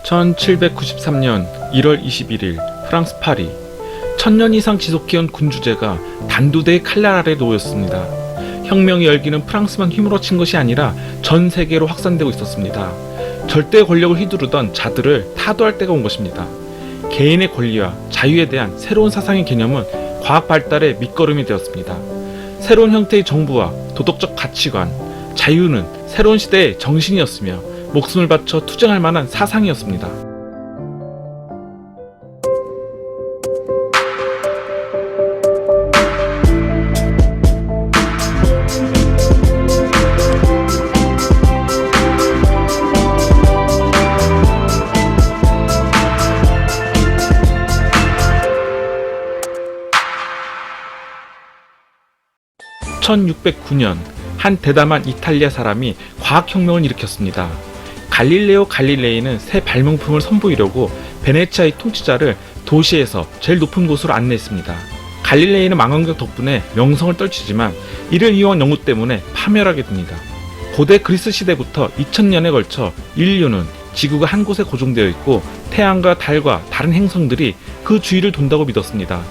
1793년 1월 21일 프랑스 파리. 1000년 이상 지속해온 군주제가 단두대의 칼날 아래 놓였습니다. 혁명의 열기는 프랑스만 휘몰아친 것이 아니라 전 세계로 확산되고 있었습니다. 절대 권력을 휘두르던 자들을 타도할 때가 온 것입니다. 개인의 권리와 자유에 대한 새로운 사상의 개념은 과학 발달의 밑거름이 되었습니다. 새로운 형태의 정부와 도덕적 가치관, 자유는 새로운 시대의 정신이었으며 목숨을 바쳐 투쟁할 만한 사상이었습니다. (1609년) 한 대담한 이탈리아 사람이 과학혁명을 일으켰습니다. 갈릴레오 갈릴레이는 새 발명품을 선보이려고 베네치아의 통치자를 도시에서 제일 높은 곳으로 안내했습니다. 갈릴레이는 망원경 덕분에 명성을 떨치지만 이를 이용한 연구 때문에 파멸하게 됩니다. 고대 그리스 시대부터 2000년에 걸쳐 인류는 지구가 한 곳에 고정되어 있고 태양과 달과 다른 행성들이 그 주위를 돈다고 믿었습니다.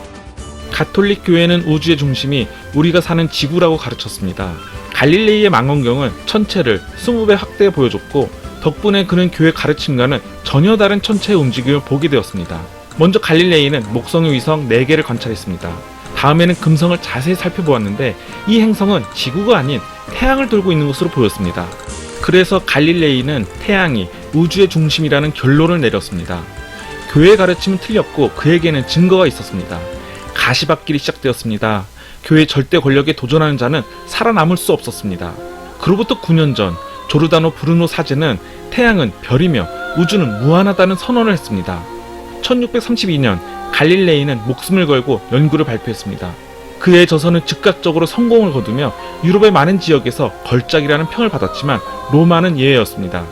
가톨릭 교회는 우주의 중심이 우리가 사는 지구라고 가르쳤습니다. 갈릴레이의 망원경은 천체를 20배 확대해 보여줬고 덕분에 그는 교회 가르침과는 전혀 다른 천체의 움직임을 보게 되었습니다. 먼저 갈릴레이는 목성의 위성 4개를 관찰했습니다. 다음에는 금성을 자세히 살펴보았는데 이 행성은 지구가 아닌 태양을 돌고 있는 것으로 보였습니다. 그래서 갈릴레이는 태양이 우주의 중심이라는 결론을 내렸습니다. 교회의 가르침은 틀렸고 그에게는 증거가 있었습니다. 가시밭길이 시작되었습니다. 교회 절대 권력에 도전하는 자는 살아남을 수 없었습니다. 그로부터 9년 전 조르다노 브루노 사제는 태양은 별이며 우주는 무한하다는 선언을 했습니다. 1632년 갈릴레이는 목숨을 걸고 연구를 발표했습니다. 그의 저서는 즉각적으로 성공을 거두며 유럽의 많은 지역에서 걸작이라는 평을 받았지만 로마는 예외였습니다.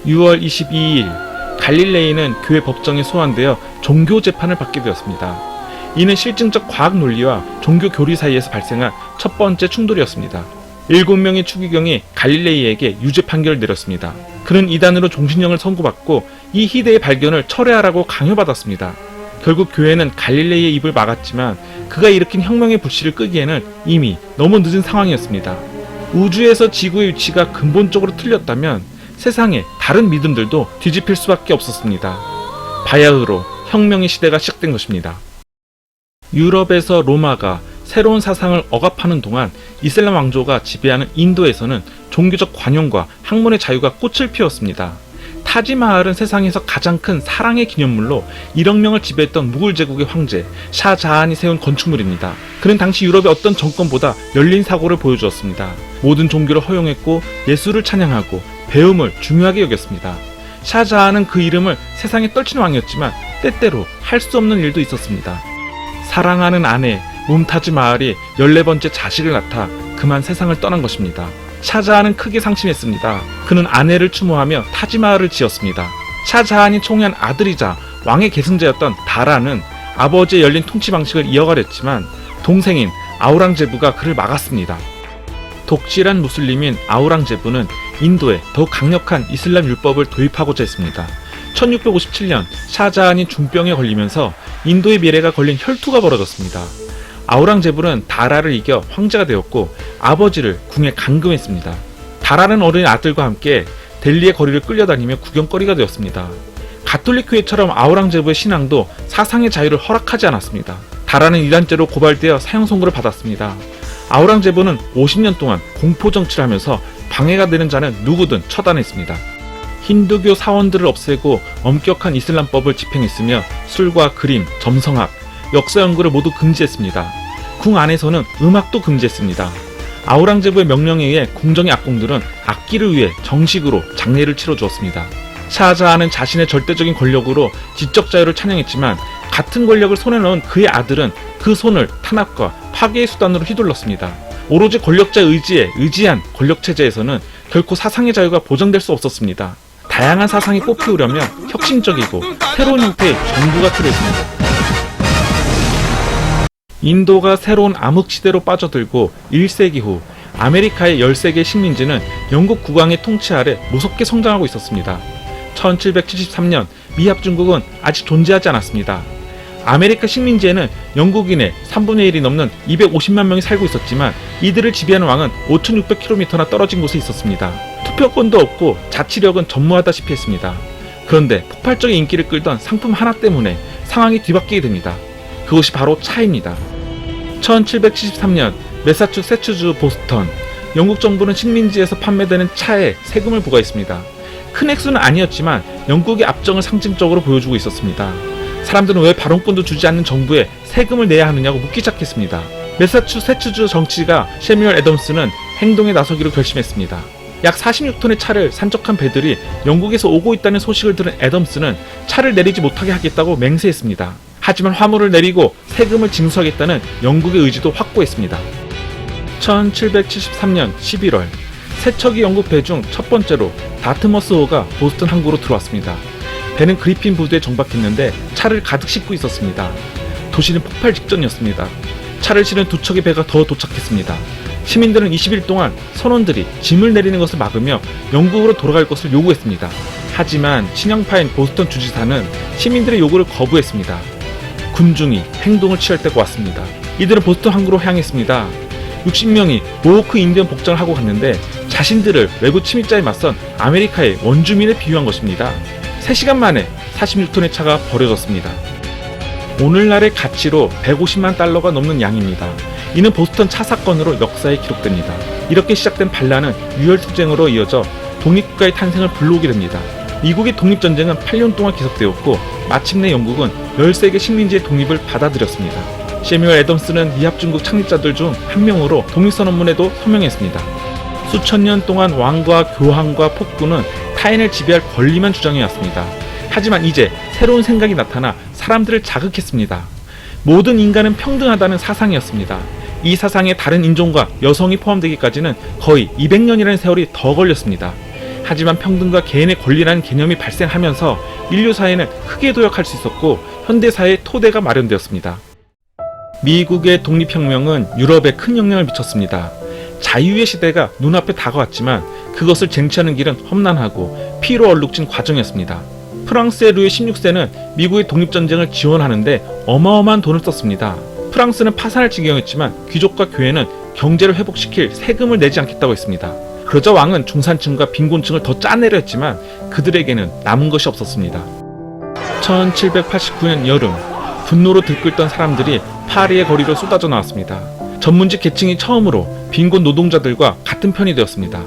6월 22일 갈릴레이는 교회 법정에 소환되어 종교 재판을 받게 되었습니다. 이는 실증적 과학 논리와 종교 교리 사이에서 발생한 첫 번째 충돌이었습니다. 7명의 추기경이 갈릴레이에게 유죄 판결을 내렸습니다. 그는 이단으로 종신형을 선고받고 이 희대의 발견을 철회하라고 강요받았습니다. 결국 교회는 갈릴레이의 입을 막았지만 그가 일으킨 혁명의 불씨를 끄기에는 이미 너무 늦은 상황이었습니다. 우주에서 지구의 위치가 근본적으로 틀렸다면 세상의 다른 믿음들도 뒤집힐 수밖에 없었습니다. 바야흐로 혁명의 시대가 시작된 것입니다. 유럽에서 로마가 새로운 사상을 억압하는 동안 이슬람 왕조가 지배하는 인도에서는 종교적 관용과 학문의 자유가 꽃을 피웠습니다. 타지마할은 세상에서 가장 큰 사랑의 기념물로 1억 명을 지배했던 무굴 제국의 황제 샤자한이 세운 건축물입니다. 그는 당시 유럽의 어떤 정권보다 열린 사고를 보여주었습니다. 모든 종교를 허용했고 예술을 찬양하고 배움을 중요하게 여겼습니다. 샤자한은 그 이름을 세상에 떨치는 왕이었지만 때때로 할 수 없는 일도 있었습니다. 사랑하는 아내 뭄타즈 마할이 14번째 자식을 낳다 그만 세상을 떠난 것입니다. 샤자한은 크게 상심했습니다. 그는 아내를 추모하며 타지마할을 지었습니다. 샤자한이 총애한 아들이자 왕의 계승자였던 다라는 아버지의 열린 통치 방식을 이어가려 했지만 동생인 아우랑제부가 그를 막았습니다. 독실한 무슬림인 아우랑제부는 인도에 더욱 강력한 이슬람 율법을 도입하고자 했습니다. 1657년 샤자한이 중병에 걸리면서 인도의 미래가 걸린 혈투가 벌어졌습니다. 아우랑제부는 다라를 이겨 황제가 되었고 아버지를 궁에 감금했습니다. 다라는 어린 아들과 함께 델리의 거리를 끌려다니며 구경거리가 되었습니다. 가톨릭 교회처럼 아우랑제부의 신앙도 사상의 자유를 허락하지 않았습니다. 다라는 이단죄로 고발되어 사형 선고를 받았습니다. 아우랑제부는 50년 동안 공포정치를 하면서 방해가 되는 자는 누구든 처단했습니다. 힌두교 사원들을 없애고 엄격한 이슬람법을 집행했으며 술과 그림, 점성학, 역사 연구를 모두 금지했습니다. 궁 안에서는 음악도 금지했습니다. 아우랑제부의 명령에 의해 궁정의 악공들은 악기를 위해 정식으로 장례를 치러주었습니다. 샤자한은 자신의 절대적인 권력으로 지적 자유를 찬양했지만 같은 권력을 손에 넣은 그의 아들은 그 손을 탄압과 파괴의 수단으로 휘둘렀습니다. 오로지 권력자의 의지에 의지한 권력체제에서는 결코 사상의 자유가 보장될 수 없었습니다. 다양한 사상이 꽃피우려면 혁신적이고 새로운 형태의 정부가 필요했습니다. 인도가 새로운 암흑시대로 빠져들고 1세기 후 아메리카의 13개의 식민지는 영국 국왕의 통치 아래 무섭게 성장하고 있었습니다. 1773년 미합중국은 아직 존재하지 않았습니다. 아메리카 식민지에는 영국인의 3분의 1이 넘는 250만 명이 살고 있었지만 이들을 지배하는 왕은 5,600km나 떨어진 곳에 있었습니다. 투표권도 없고 자치력은 전무하다시피 했습니다. 그런데 폭발적인 인기를 끌던 상품 하나 때문에 상황이 뒤바뀌게 됩니다. 그것이 바로 차입니다. 1773년 매사추세츠주 보스턴, 영국 정부는 식민지에서 판매되는 차에 세금을 부과했습니다. 큰 액수는 아니었지만 영국의 압정을 상징적으로 보여주고 있었습니다. 사람들은 왜 발언권도 주지 않는 정부에 세금을 내야 하느냐고 묻기 시작했습니다. 매사추세츠주 정치가 셰뮤얼 애덤스는 행동에 나서기로 결심했습니다. 약 46톤의 차를 산적한 배들이 영국에서 오고 있다는 소식을 들은 애덤스는 차를 내리지 못하게 하겠다고 맹세했습니다. 하지만 화물을 내리고 세금을 징수하겠다는 영국의 의지도 확고했습니다. 1773년 11월, 세척이 영국 배 중 첫 번째로 다트머스호가 보스턴 항구로 들어왔습니다. 배는 그리핀 부두에 정박했는데 차를 가득 싣고 있었습니다. 도시는 폭발 직전이었습니다. 차를 실은 두 척의 배가 더 도착했습니다. 시민들은 20일 동안 선원들이 짐을 내리는 것을 막으며 영국으로 돌아갈 것을 요구했습니다. 하지만 친영파인 보스턴 주지사는 시민들의 요구를 거부했습니다. 군중이 행동을 취할 때가 왔습니다. 이들은 보스턴 항구로 향했습니다. 60명이 모호크 인디언 복장을 하고 갔는데 자신들을 외부 침입자에 맞선 아메리카의 원주민에 비유한 것입니다. 3시간 만에 46톤의 차가 버려졌습니다. 오늘날의 가치로 150만 달러가 넘는 양입니다. 이는 보스턴 차 사건으로 역사에 기록됩니다. 이렇게 시작된 반란은 유혈투쟁으로 이어져 독립국가의 탄생을 불러오게 됩니다. 미국의 독립전쟁은 8년 동안 계속되었고 마침내 영국은 13개 식민지의 독립을 받아들였습니다. 셰뮤얼 애덤스는 미합중국 창립자들 중 한 명으로 독립선언문에도 서명했습니다. 수천 년 동안 왕과 교황과 폭군은 타인을 지배할 권리만 주장해왔습니다. 하지만 이제 새로운 생각이 나타나 사람들을 자극했습니다. 모든 인간은 평등하다는 사상이었습니다. 이 사상에 다른 인종과 여성이 포함되기까지는 거의 200년이라는 세월이 더 걸렸습니다. 하지만 평등과 개인의 권리라는 개념이 발생하면서 인류 사회는 크게 도약할 수 있었고 현대사회의 토대가 마련되었습니다. 미국의 독립혁명은 유럽에 큰 영향을 미쳤습니다. 자유의 시대가 눈앞에 다가왔지만 그것을 쟁취하는 길은 험난하고 피로 얼룩진 과정이었습니다. 프랑스의 루이 16세는 미국의 독립전쟁을 지원하는데 어마어마한 돈을 썼습니다. 프랑스는 파산할 지경이었지만 귀족과 교회는 경제를 회복시킬 세금을 내지 않겠다고 했습니다. 그러자 왕은 중산층과 빈곤층을 더 짜내려 했지만 그들에게는 남은 것이 없었습니다. 1789년 여름, 분노로 들끓던 사람들이 파리의 거리로 쏟아져 나왔습니다. 전문직 계층이 처음으로 빈곤 노동자들과 같은 편이 되었습니다.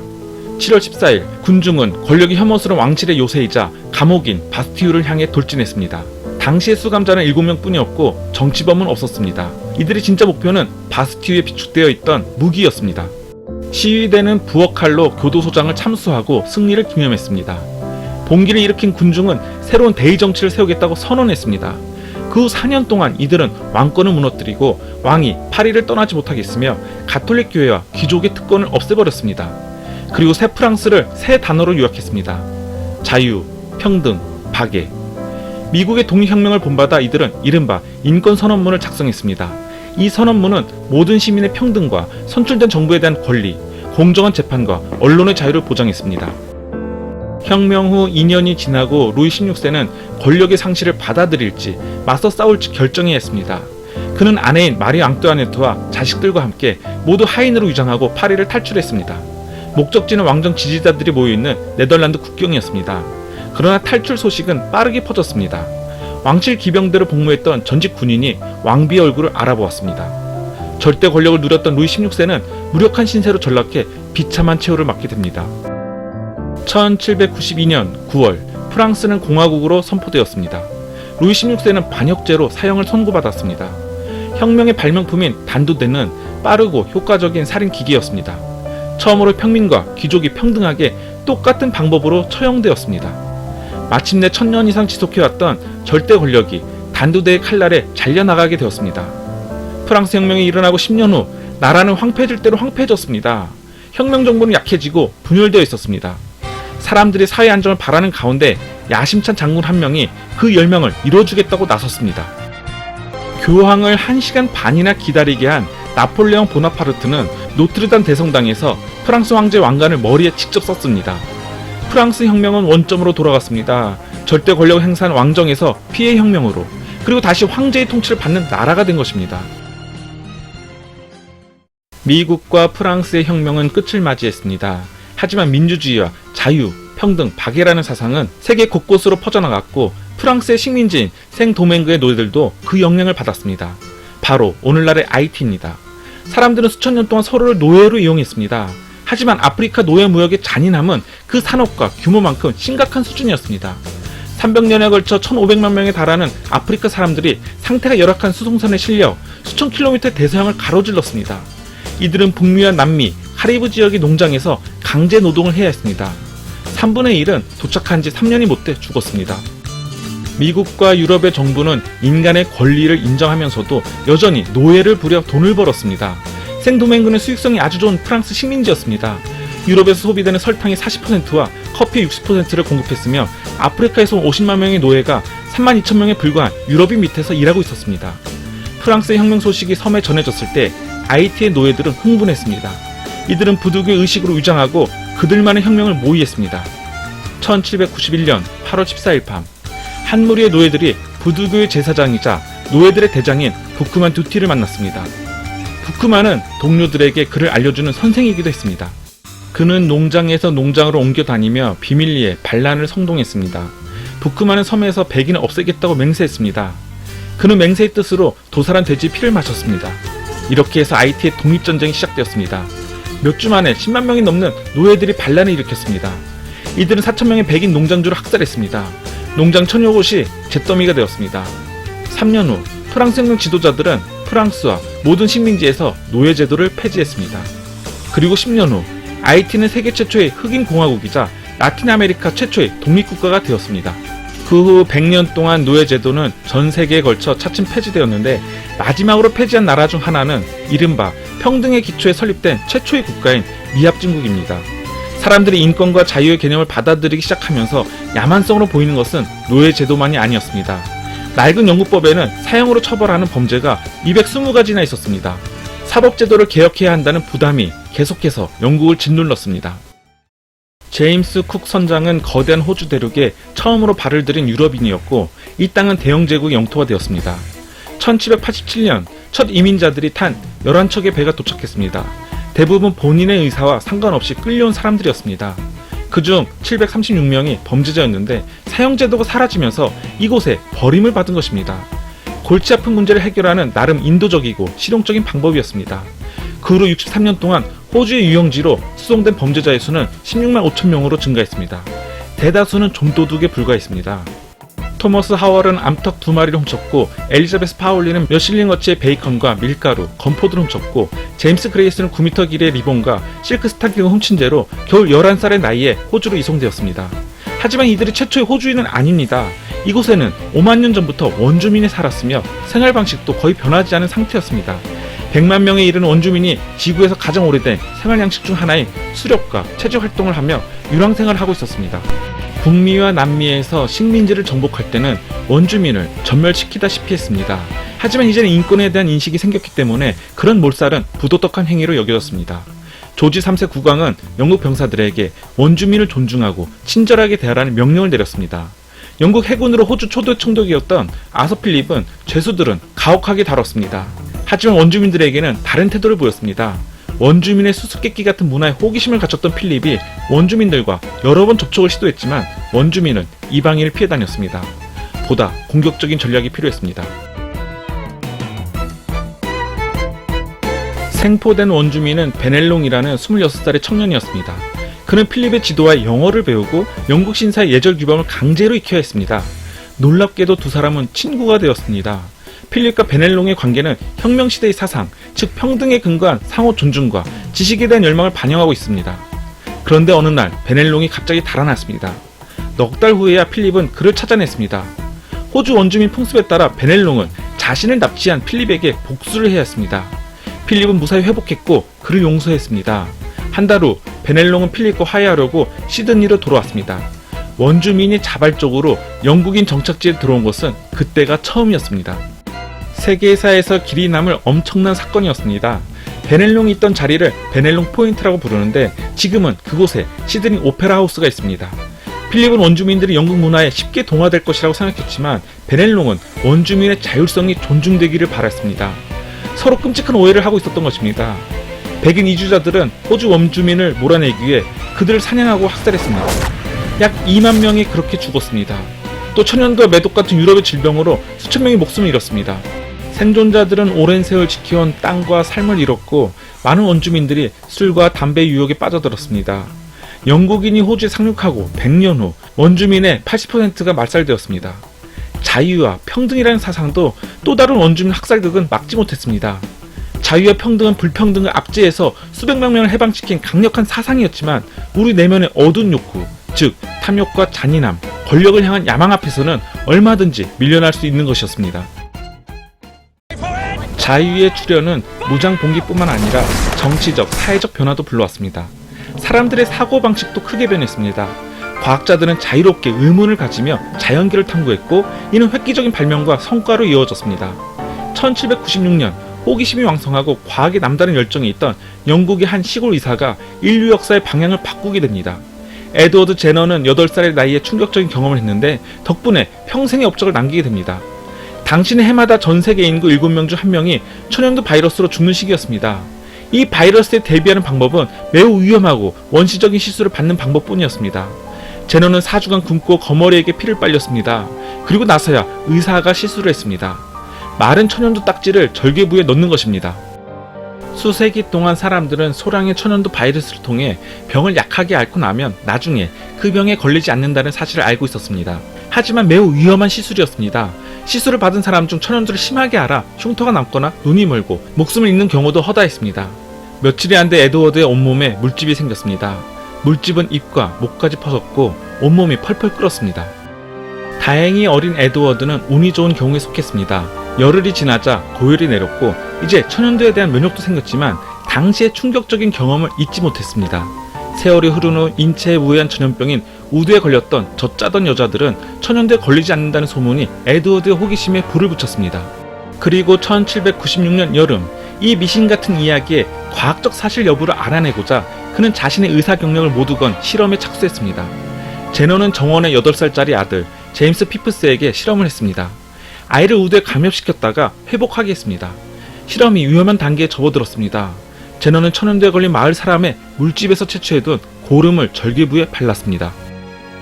7월 14일, 군중은 권력이 혐오스러운 왕실의 요새이자 감옥인 바스티유를 향해 돌진했습니다. 당시의 수감자는 7명 뿐이었고 정치범은 없었습니다. 이들의 진짜 목표는 바스티유에 비축되어 있던 무기였습니다. 시위대는 부엌칼로 교도소장을 참수하고 승리를 기념했습니다. 봉기를 일으킨 군중은 새로운 대의 정치를 세우겠다고 선언했습니다. 그 후 4년 동안 이들은 왕권을 무너뜨리고 왕이 파리를 떠나지 못하게 했으며 가톨릭 교회와 귀족의 특권을 없애버렸습니다. 그리고 새 프랑스를 세 단어로 요약했습니다. 자유, 평등, 박애. 미국의 독립혁명을 본받아 이들은 이른바 인권선언문을 작성했습니다. 이 선언문은 모든 시민의 평등과 선출된 정부에 대한 권리, 공정한 재판과 언론의 자유를 보장했습니다. 혁명 후 2년이 지나고 루이 16세는 권력의 상실을 받아들일지 맞서 싸울지 결정해야 했습니다. 그는 아내인 마리 앙뚜아네트와 자식들과 함께 모두 하인으로 위장하고 파리를 탈출했습니다. 목적지는 왕정 지지자들이 모여있는 네덜란드 국경이었습니다. 그러나 탈출 소식은 빠르게 퍼졌습니다. 왕실 기병대로 복무했던 전직 군인이 왕비의 얼굴을 알아보았습니다. 절대 권력을 누렸던 루이 16세는 무력한 신세로 전락해 비참한 최후를 맞게 됩니다. 1792년 9월, 프랑스는 공화국으로 선포되었습니다. 루이 16세는 반역죄로 사형을 선고받았습니다. 혁명의 발명품인 단두대는 빠르고 효과적인 살인 기계였습니다. 처음으로 평민과 귀족이 평등하게 똑같은 방법으로 처형되었습니다. 마침내 1000년 이상 지속해왔던 절대 권력이 단두대의 칼날에 잘려나가게 되었습니다. 프랑스 혁명이 일어나고 10년 후 나라는 황폐해질 대로 황폐해졌습니다. 혁명 정부는 약해지고 분열되어 있었습니다. 사람들이 사회 안정을 바라는 가운데 야심찬 장군 한 명이 그 열명을 이뤄주겠다고 나섰습니다. 교황을 1시간 반이나 기다리게 한 나폴레옹 보나파르트는 노트르담 대성당에서 프랑스 황제 왕관을 머리에 직접 썼습니다. 프랑스 혁명은 원점으로 돌아갔습니다. 절대 권력을 행사한 왕정에서 피해 혁명으로, 그리고 다시 황제의 통치를 받는 나라가 된 것입니다. 미국과 프랑스의 혁명은 끝을 맞이했습니다. 하지만 민주주의와 자유, 평등, 박애라는 사상은 세계 곳곳으로 퍼져나갔고 프랑스의 식민지인 생도맹그의 노예들도 그 영향을 받았습니다. 바로 오늘날의 IT입니다. 사람들은 수천 년 동안 서로를 노예로 이용했습니다. 하지만 아프리카 노예 무역의 잔인함은 그 산업과 규모만큼 심각한 수준이었습니다. 300년에 걸쳐 1500만 명에 달하는 아프리카 사람들이 상태가 열악한 수송선에 실려 수천 킬로미터의 대서양을 가로질렀습니다. 이들은 북미와 남미, 카리브 지역의 농장에서 강제 노동을 해야 했습니다. 3분의 1은 도착한 지 3년이 못 돼 죽었습니다. 미국과 유럽의 정부는 인간의 권리를 인정하면서도 여전히 노예를 부려 돈을 벌었습니다. 생도맹그는 수익성이 아주 좋은 프랑스 식민지였습니다. 유럽에서 소비되는 설탕의 40%와 커피의 60%를 공급했으며 아프리카에서 온 50만 명의 노예가 3만 2천 명에 불과한 유럽인 밑에서 일하고 있었습니다. 프랑스의 혁명 소식이 섬에 전해졌을 때 IT의 노예들은 흥분했습니다. 이들은 부두교 의식으로 위장하고 그들만의 혁명을 모의했습니다. 1791년 8월 14일 밤, 한 무리의 노예들이 부두교의 제사장이자 노예들의 대장인 부크만 두티를 만났습니다. 부크만은 동료들에게 그를 알려주는 선생이기도 했습니다. 그는 농장에서 농장으로 옮겨 다니며 비밀리에 반란을 성동했습니다. 부크만은 섬에서 백인을 없애겠다고 맹세했습니다. 그는 맹세의 뜻으로 도살한 돼지 피를 마셨습니다. 이렇게 해서 IT의 독립전쟁이 시작되었습니다. 몇 주 만에 10만 명이 넘는 노예들이 반란을 일으켰습니다. 이들은 4천 명의 백인 농장주를 학살했습니다. 농장 천여 곳이 잿더미가 되었습니다. 3년 후 프랑스 혁명 지도자들은 프랑스와 모든 식민지에서 노예 제도를 폐지했습니다. 그리고 10년 후 IT는 세계 최초의 흑인 공화국이자 라틴 아메리카 최초의 독립국가가 되었습니다. 그 후 100년 동안 노예 제도는 전 세계에 걸쳐 차츰 폐지되었는데 마지막으로 폐지한 나라 중 하나는 이른바 평등의 기초에 설립된 최초의 국가인 미합중국입니다. 사람들이 인권과 자유의 개념을 받아들이기 시작하면서 야만성으로 보이는 것은 노예 제도만이 아니었습니다. 낡은 영국법에는 사형으로 처벌하는 범죄가 220가지나 있었습니다. 사법제도를 개혁해야 한다는 부담이 계속해서 영국을 짓눌렀습니다. 제임스 쿡 선장은 거대한 호주 대륙에 처음으로 발을 들인 유럽인이었고 이 땅은 대영 제국의 영토가 되었습니다. 1787년 첫 이민자들이 탄 11척의 배가 도착했습니다. 대부분 본인의 의사와 상관없이 끌려온 사람들이었습니다. 그중 736명이 범죄자였는데 사형제도가 사라지면서 이곳에 버림을 받은 것입니다. 골치 아픈 문제를 해결하는 나름 인도적이고 실용적인 방법이었습니다. 그 후로 63년 동안 호주의 유영지로 수송된 범죄자의 수는 16만 5천 명으로 증가했습니다. 대다수는 좀도둑에 불과했습니다. 토머스 하월은 암탉 2마리를 훔쳤고 엘리자베스 파울리는 몇 실링어치의 베이컨과 밀가루, 건포도를 훔쳤고 제임스 그레이스는 9m 길이의 리본과 실크 스타킹을 훔친 죄로 겨울 11살의 나이에 호주로 이송되었습니다. 하지만 이들이 최초의 호주인은 아닙니다. 이곳에는 5만 년 전부터 원주민이 살았으며 생활 방식도 거의 변하지 않은 상태였습니다. 100만 명에 이르는 원주민이 지구에서 가장 오래된 생활 양식 중 하나인 수렵과 채집 활동을 하며 유랑 생활을 하고 있었습니다. 북미와 남미에서 식민지를 정복할 때는 원주민을 전멸시키다시피 했습니다. 하지만 이제는 인권에 대한 인식이 생겼기 때문에 그런 몰살은 부도덕한 행위로 여겨졌습니다. 조지 3세 국왕은 영국 병사들에게 원주민을 존중하고 친절하게 대하라는 명령을 내렸습니다. 영국 해군으로 호주 초대 총독이었던 아서 필립은 죄수들은 가혹하게 다뤘습니다. 하지만 원주민들에게는 다른 태도를 보였습니다. 원주민의 수수께끼 같은 문화에 호기심을 가졌던 필립이 원주민들과 여러 번 접촉을 시도했지만 원주민은 이방인을 피해 다녔습니다. 보다 공격적인 전략이 필요했습니다. 생포된 원주민은 베넬롱이라는 26살의 청년이었습니다. 그는 필립의 지도와 영어를 배우고 영국 신사의 예절 규범을 강제로 익혀야 했습니다. 놀랍게도 두 사람은 친구가 되었습니다. 필립과 베넬롱의 관계는 혁명시대의 사상, 즉 평등에 근거한 상호 존중과 지식에 대한 열망을 반영하고 있습니다. 그런데 어느 날 베넬롱이 갑자기 달아났습니다. 넉 달 후에야 필립은 그를 찾아냈습니다. 호주 원주민 풍습에 따라 베넬롱은 자신을 납치한 필립에게 복수를 해야 했습니다. 필립은 무사히 회복했고 그를 용서했습니다. 한 달 후 베넬롱은 필립과 화해하려고 시드니로 돌아왔습니다. 원주민이 자발적으로 영국인 정착지에 들어온 것은 그때가 처음이었습니다. 세계사에서 길이 남을 엄청난 사건이었습니다. 베넬롱이 있던 자리를 베넬롱 포인트라고 부르는데 지금은 그곳에 시드니 오페라 하우스가 있습니다. 필립은 원주민들이 영국 문화에 쉽게 동화될 것이라고 생각했지만 베넬롱은 원주민의 자율성이 존중되기를 바랐습니다. 서로 끔찍한 오해를 하고 있었던 것입니다. 백인 이주자들은 호주 원주민을 몰아내기 위해 그들을 사냥하고 학살했습니다. 약 2만 명이 그렇게 죽었습니다. 또 천연두와 매독 같은 유럽의 질병으로 수천 명이 목숨을 잃었습니다. 생존자들은 오랜 세월 지켜온 땅과 삶을 잃었고 많은 원주민들이 술과 담배 유혹에 빠져들었습니다. 영국인이 호주에 상륙하고 100년 후 원주민의 80%가 말살되었습니다. 자유와 평등이라는 사상도 또 다른 원주민 학살극은 막지 못했습니다. 자유와 평등은 불평등을 압제해서 수백만 명을 해방시킨 강력한 사상이었지만 우리 내면의 어두운 욕구, 즉 탐욕과 잔인함, 권력을 향한 야망 앞에서는 얼마든지 밀려날 수 있는 것이었습니다. 자유의 출현은 무장 봉기뿐만 아니라 정치적, 사회적 변화도 불러왔습니다. 사람들의 사고방식도 크게 변했습니다. 과학자들은 자유롭게 의문을 가지며 자연계를 탐구했고 이는 획기적인 발명과 성과로 이어졌습니다. 1796년 호기심이 왕성하고 과학에 남다른 열정이 있던 영국의 한 시골 의사가 인류 역사의 방향을 바꾸게 됩니다. 에드워드 제너는 8살의 나이에 충격적인 경험을 했는데 덕분에 평생의 업적을 남기게 됩니다. 당신의 해마다 전 세계 인구 7명 중 1명이 천연두 바이러스로 죽는 시기였습니다. 이 바이러스에 대비하는 방법은 매우 위험하고 원시적인 시술을 받는 방법뿐이었습니다. 제너는 4주간 굶고 거머리에게 피를 빨렸습니다. 그리고 나서야 의사가 시술을 했습니다. 마른 천연두 딱지를 절개부에 넣는 것입니다. 수세기 동안 사람들은 소량의 천연두 바이러스를 통해 병을 약하게 앓고 나면 나중에 그 병에 걸리지 않는다는 사실을 알고 있었습니다. 하지만 매우 위험한 시술이었습니다. 시술을 받은 사람 중 천연두를 심하게 앓아 흉터가 남거나 눈이 멀고 목숨을 잃는 경우도 허다했습니다. 며칠이 안 돼 에드워드의 온몸에 물집이 생겼습니다. 물집은 입과 목까지 퍼졌고 온몸이 펄펄 끓었습니다. 다행히 어린 에드워드는 운이 좋은 경우에 속했습니다. 열흘이 지나자 고열이 내렸고 이제 천연두에 대한 면역도 생겼지만 당시의 충격적인 경험을 잊지 못했습니다. 세월이 흐른 후 인체에 우회한 전염병인 우두에 걸렸던 젖짜던 여자들은 천연두에 걸리지 않는다는 소문이 에드워드의 호기심에 불을 붙였습니다. 그리고 1796년 여름 이 미신 같은 이야기의 과학적 사실 여부를 알아내고자 그는 자신의 의사 경력을 모두 건 실험에 착수했습니다. 제너는 정원의 8살짜리 아들 제임스 피프스에게 실험을 했습니다. 아이를 우두에 감염시켰다가 회복하게 했습니다. 실험이 위험한 단계에 접어들었습니다. 제너는 천연두에 걸린 마을 사람의 물집에서 채취해둔 고름을 절개부에 발랐습니다.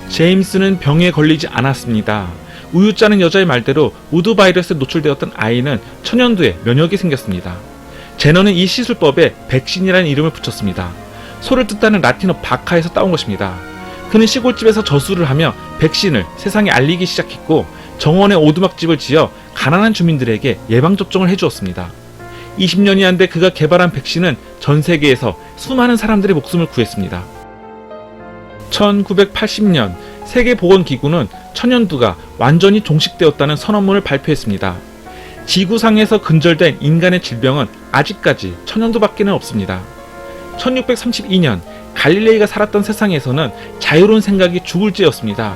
제임스는 병에 걸리지 않았습니다. 우유 짜는 여자의 말대로 우두 바이러스에 노출되었던 아이는 천연두에 면역이 생겼습니다. 제너는 이 시술법에 백신이라는 이름을 붙였습니다. 소를 뜻하는 라틴어 바카에서 따온 것입니다. 그는 시골집에서 저수를 하며 백신을 세상에 알리기 시작했고 정원에 오두막집을 지어 가난한 주민들에게 예방접종을 해주었습니다. 20년이 안 돼 그가 개발한 백신은 전 세계에서 수많은 사람들의 목숨을 구했습니다. 1980년 세계보건기구는 천연두가 완전히 종식되었다는 선언문을 발표했습니다. 지구상에서 근절된 인간의 질병은 아직까지 천연두밖에는 없습니다. 1632년 갈릴레이가 살았던 세상에서는 자유로운 생각이 죽을 죄였습니다.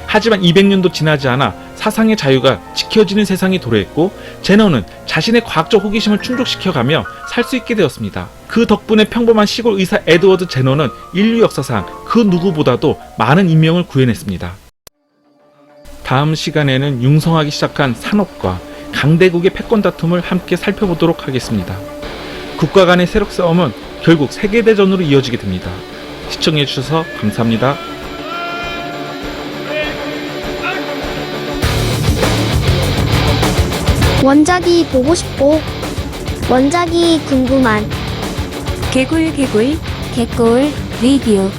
하지만 200년도 지나지 않아 사상의 자유가 지켜지는 세상이 도래했고 제너는 자신의 과학적 호기심을 충족시켜가며 살 수 있게 되었습니다. 그 덕분에 평범한 시골 의사 에드워드 제너는 인류 역사상 그 누구보다도 많은 인명을 구해냈습니다. 다음 시간에는 융성하기 시작한 산업과 강대국의 패권 다툼을 함께 살펴보도록 하겠습니다. 국가 간의 세력 싸움은 결국 세계대전으로 이어지게 됩니다. 시청해주셔서 감사합니다. 원작이 보고 싶고 원작이 궁금한 개굴 리뷰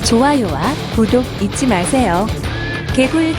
좋아요와 구독 잊지 마세요. 개굴